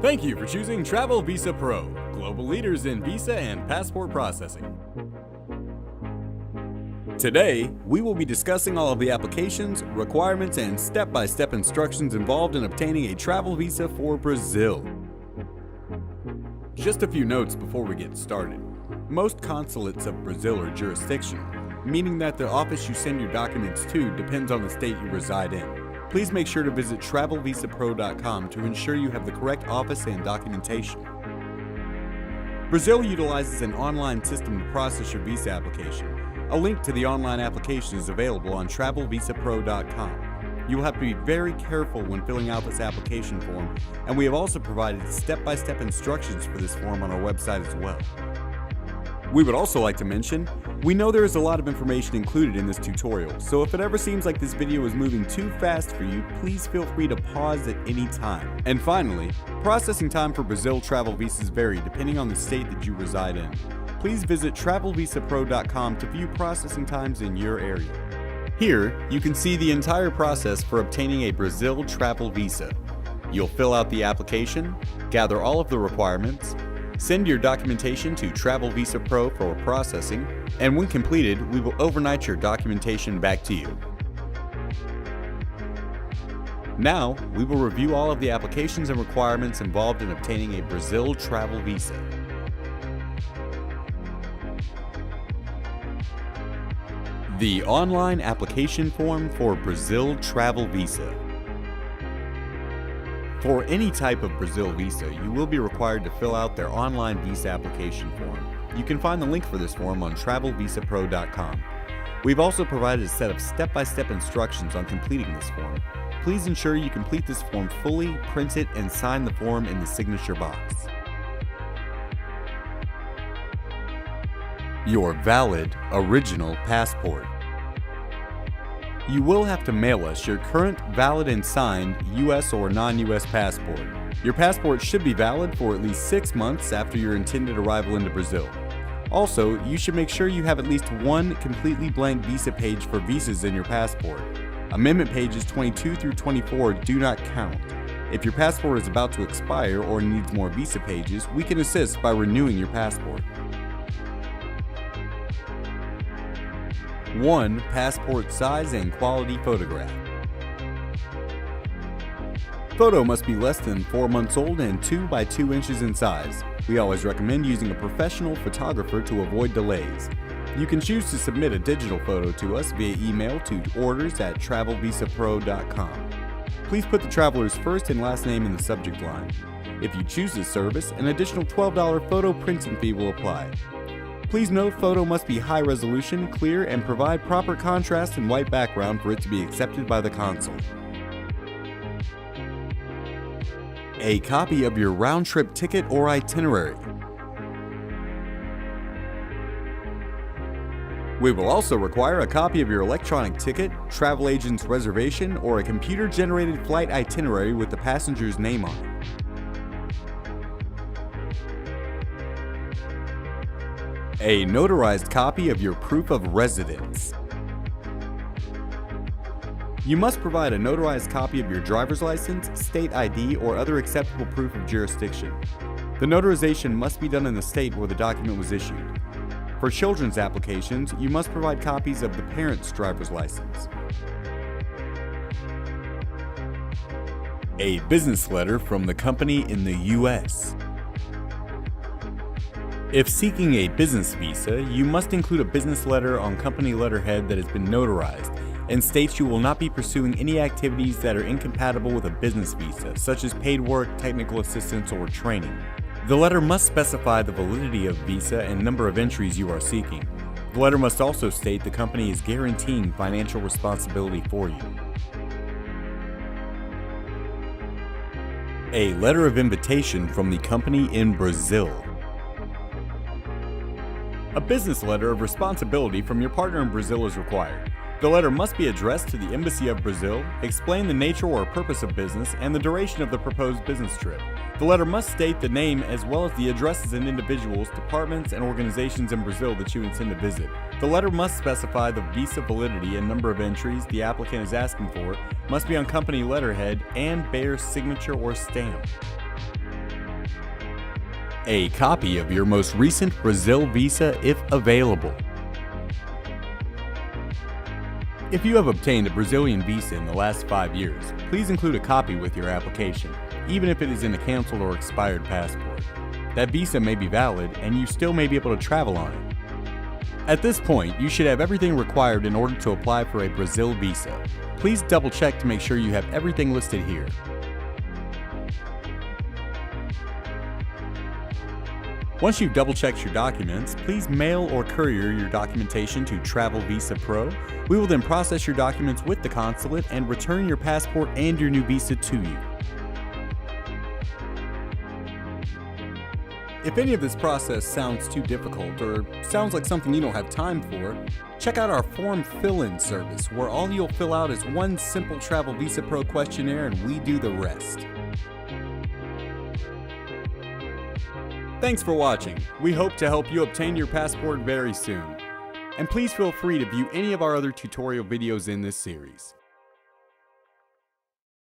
Thank you for choosing Travel Visa Pro, global leaders in visa and passport processing. Today, we will be discussing all of the applications, requirements, and step-by-step instructions involved in obtaining a travel visa for Brazil. Just a few notes before we get started. Most consulates of Brazil are jurisdictional, meaning that the office you send your documents to depends on the state you reside in. Please make sure to visit travelvisapro.com to ensure you have the correct office and documentation. Brazil utilizes an online system to process your visa application. A link to the online application is available on travelvisapro.com. You will have to be very careful when filling out this application form, and we have also provided step-by-step instructions for this form on our website as well. We would also like to mention, we know there is a lot of information included in this tutorial, so if it ever seems like this video is moving too fast for you, please feel free to pause at any time. And finally, processing time for Brazil travel visas vary depending on the state that you reside in. Please visit travelvisapro.com to view processing times in your area. Here, you can see the entire process for obtaining a Brazil travel visa. You'll fill out the application, gather all of the requirements, send your documentation to Travel Visa Pro for processing, and when completed, we will overnight your documentation back to you. Now, we will review all of the applications and requirements involved in obtaining a Brazil travel visa. The online application form for Brazil travel visa. For any type of Brazil visa, you will be required to fill out their online visa application form. You can find the link for this form on travelvisapro.com. We've also provided a set of step-by-step instructions on completing this form. Please ensure you complete this form fully, print it, and sign the form in the signature box. Your valid, original passport. You will have to mail us your current valid and signed U.S. or non-U.S. passport. Your passport should be valid for at least 6 months after your intended arrival into Brazil. Also, you should make sure you have at least one completely blank visa page for visas in your passport. Amendment pages 22 through 24 do not count. If your passport is about to expire or needs more visa pages, we can assist by renewing your passport. 1 passport size and quality photograph. Photo must be less than 4 months old and 2 by 2 inches in size. We always recommend using a professional photographer to avoid delays. You can choose to submit a digital photo to us via email to orders@travelvisapro.com. Please put the traveler's first and last name in the subject line. If you choose this service, an additional $12 photo printing fee will apply. Please note photo must be high resolution, clear, and provide proper contrast and white background for it to be accepted by the consul. A copy of your round-trip ticket or itinerary. We will also require a copy of your electronic ticket, travel agent's reservation, or a computer-generated flight itinerary with the passenger's name on it. A notarized copy of your proof of residence. You must provide a notarized copy of your driver's license, state ID, or other acceptable proof of jurisdiction. The notarization must be done in the state where the document was issued. For children's applications, you must provide copies of the parent's driver's license. A business letter from the company in the U.S. If seeking a business visa, you must include a business letter on company letterhead that has been notarized and states you will not be pursuing any activities that are incompatible with a business visa, such as paid work, technical assistance, or training. The letter must specify the validity of visa and number of entries you are seeking. The letter must also state the company is guaranteeing financial responsibility for you. A letter of invitation from the company in Brazil. A business letter of responsibility from your partner in Brazil is required. The letter must be addressed to the Embassy of Brazil, explain the nature or purpose of business, and the duration of the proposed business trip. The letter must state the name as well as the addresses and individuals, departments, and organizations in Brazil that you intend to visit. The letter must specify the visa validity and number of entries the applicant is asking for, must be on company letterhead, and bear signature or stamp. A copy of your most recent Brazil visa if available. If you have obtained a Brazilian visa in the last 5 years, please include a copy with your application, even if it is in a canceled or expired passport. That visa may be valid and you still may be able to travel on it. At this point, you should have everything required in order to apply for a Brazil visa. Please double check to make sure you have everything listed here. Once you've double-checked your documents, please mail or courier your documentation to Travel Visa Pro. We will then process your documents with the consulate and return your passport and your new visa to you. If any of this process sounds too difficult or sounds like something you don't have time for, check out our form fill-in service, where all you'll fill out is one simple Travel Visa Pro questionnaire and we do the rest. Thanks for watching. We hope to help you obtain your passport very soon. And please feel free to view any of our other tutorial videos in this series.